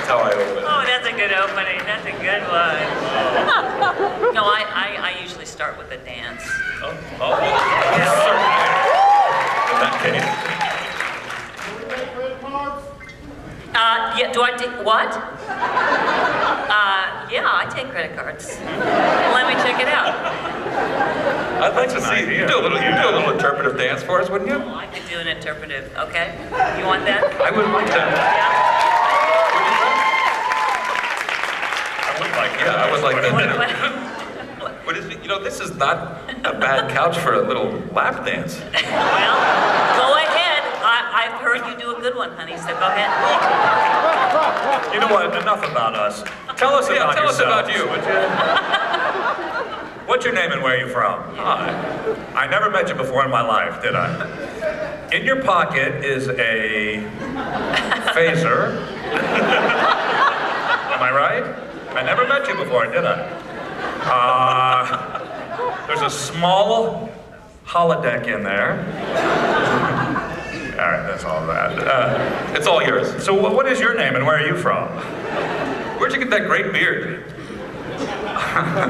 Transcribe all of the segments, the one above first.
That's how I open. Oh, that's a good opening. That's a good one. No, I usually start with a dance. Oh. In that case. Yeah, do I take, what? Yeah, I take credit cards. Let me check it out. I'd like to see you do a little interpretive dance for us, wouldn't you? Oh, I could do an interpretive, okay? You want that? I would like that. Yeah. I would like that. What is it? You know, this is not a bad couch for a little lap dance. Well, go ahead. I've heard you do a good one, honey, so go ahead. You know what? Enough about us. Tell us about tell us yourself. about you, would you? What's your name and where are you from? Hi. I never met you before in my life, did I? In your pocket is a phaser. Am I right? I never met you before, did I? There's a small holodeck in there. All right, that's all that. It's all yours. So what is your name and where are you from? Where'd you get that great beard?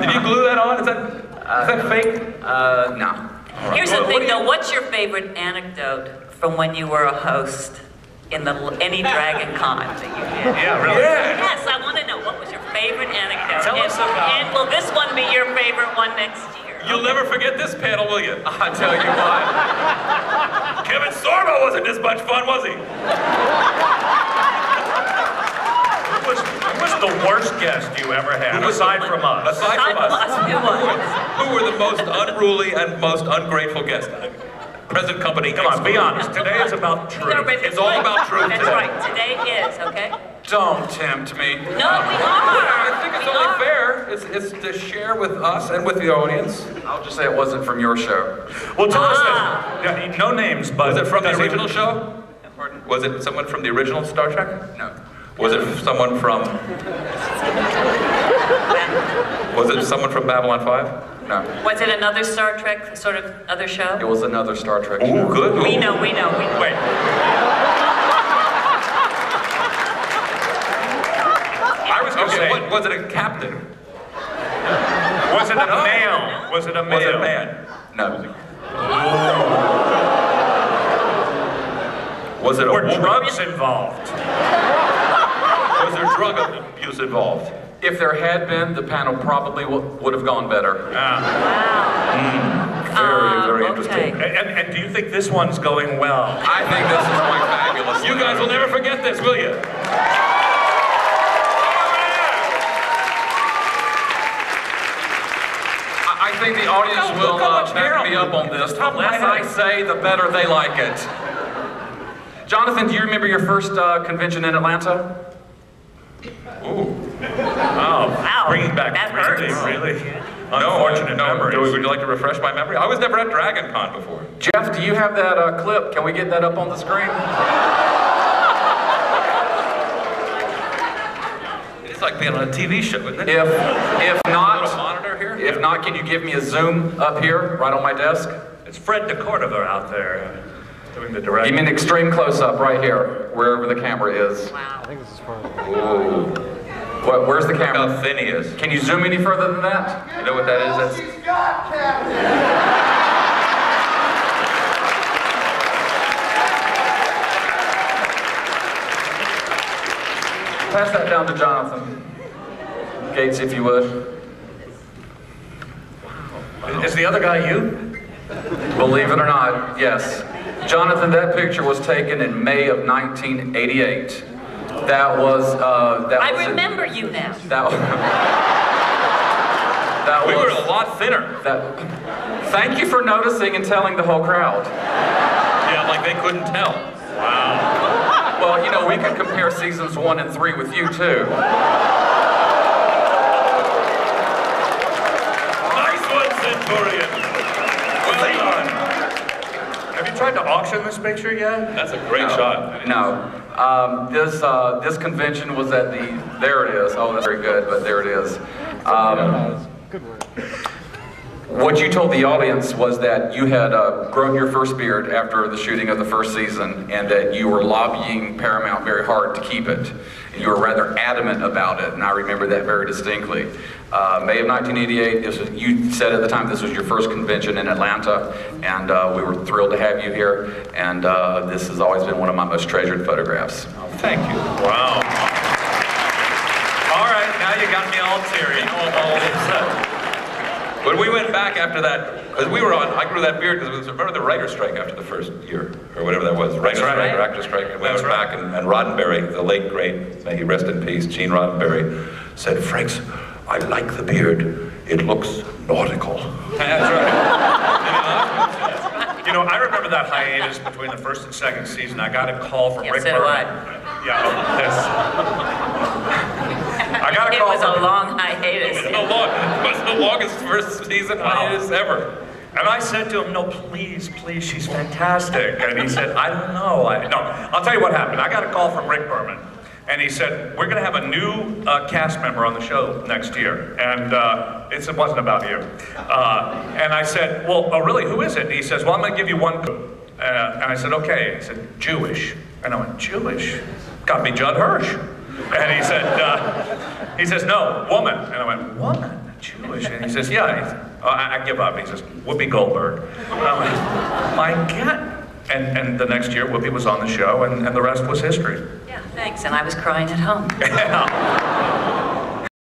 Did you glue that on? Is that fake? No. Here's the thing, though. What's your favorite anecdote from when you were a host in any DragonCon that you did? Yeah, really? Yeah. Yes, I want to know. What was your favorite anecdote? Tell us about- And will this one be your favorite one next year? You'll never forget this panel, will you? I tell you what. Kevin Sorbo wasn't this much fun, was he? Who was the worst guest you ever had, aside from us? Aside from us. Who was? Who were the most unruly and most ungrateful guests? Present company. Come on, be honest. Today is about truth. It's all about truth That's today. right. Today is, okay? Don't tempt me. No, we are. I think it's We only are. fair. It's to share with us and with the audience. I'll just say it wasn't from your show. Well, tell us this. Yeah, no names, but... Was it from the does original show? Pardon? Was it someone from the original Star Trek? No. Was it someone from... Was it someone from Babylon 5? No. Was it another Star Trek sort of other show? It was another Star Trek show. Ooh, good. We know. Wait. I was going to say... Was it a captain? Was it a male? Was it a male? Was it a man? No. Was it a Were woman? drugs involved? Was there drug abuse involved? If there had been, the panel probably would have gone better. Wow. Very okay. interesting. And do you think this one's going well? I think this is quite fabulous. You guys will never forget this, will you? I think the audience No, will look how much hair back me on up on this. The top of my less I head. say, the better they like it. Jonathan, do you remember your first convention in Atlanta? Ooh. Wow. Bringing back That really, hurts. really No, unfortunate memories. Would you like to refresh my memory? I was never at DragonCon before. Jeff, do you have that clip? Can we get that up on the screen? It's like being on a TV show, isn't it? If Got a not, monitor here? if not, can you give me a zoom up here, right on my desk? It's Fred DeCordova out there doing the directing. Give me an extreme close-up right here, wherever the camera is. Wow. Ooh. Where's the Look how camera? thin he is. Can you zoom any further than that? You know what that is? That's Pass that down to Jonathan Gates, if you would. Is the other guy you? Believe it or not, yes. Jonathan, that picture was taken in May of 1988. That was, I remember you now. That we were was, a lot thinner. thank you for noticing and telling the whole crowd. Yeah, like they couldn't tell. Well, you know, we could compare seasons 1 and 3 with you, too. Nice one, Centurion. Well done. Have you tried to auction this picture yet? That's a great shot. No. This convention was at the, there it is. Oh, that's very good, but there it is. What you told the audience was that you had grown your first beard after the shooting of the first season, and that you were lobbying Paramount very hard to keep it. And you were rather adamant about it, and I remember that very distinctly. May of 1988, you said at the time this was your first convention in Atlanta, and we were thrilled to have you here, and this has always been one of my most treasured photographs. Oh, thank you. Wow. All right, now you got me all teary. All upset. When we went back after that, because I grew that beard because remember the writer's strike after the first year, or whatever that was, writer's strike or actor's strike, and we went back, and Roddenberry, the late great, may he rest in peace, Gene Roddenberry, said, Franks, I like the beard, it looks nautical. That's right. You know, I remember that hiatus between the first and second season. I got a call from Rick so do Berman. Yeah, I got a It call was a from long hiatus. It was the longest first season hiatus ever. And I said to him, no, please, she's fantastic. And he said, I don't know. I'll tell you what happened. I got a call from Rick Berman. And he said, we're going to have a new cast member on the show next year. And it wasn't about you. And I said, well, oh, really, who is it? And he says, well, I'm going to give you one clue. And I said, okay. He said, Jewish. And I went, Jewish? Got to be Judd Hirsch. And he says, no, woman. And I went, woman? Jewish? And he says, yeah. I give up. He says, Whoopi Goldberg. And I went, my God. And the next year, Whoopi was on the show, and the rest was history. Yeah, thanks. And I was crying at home. Yeah.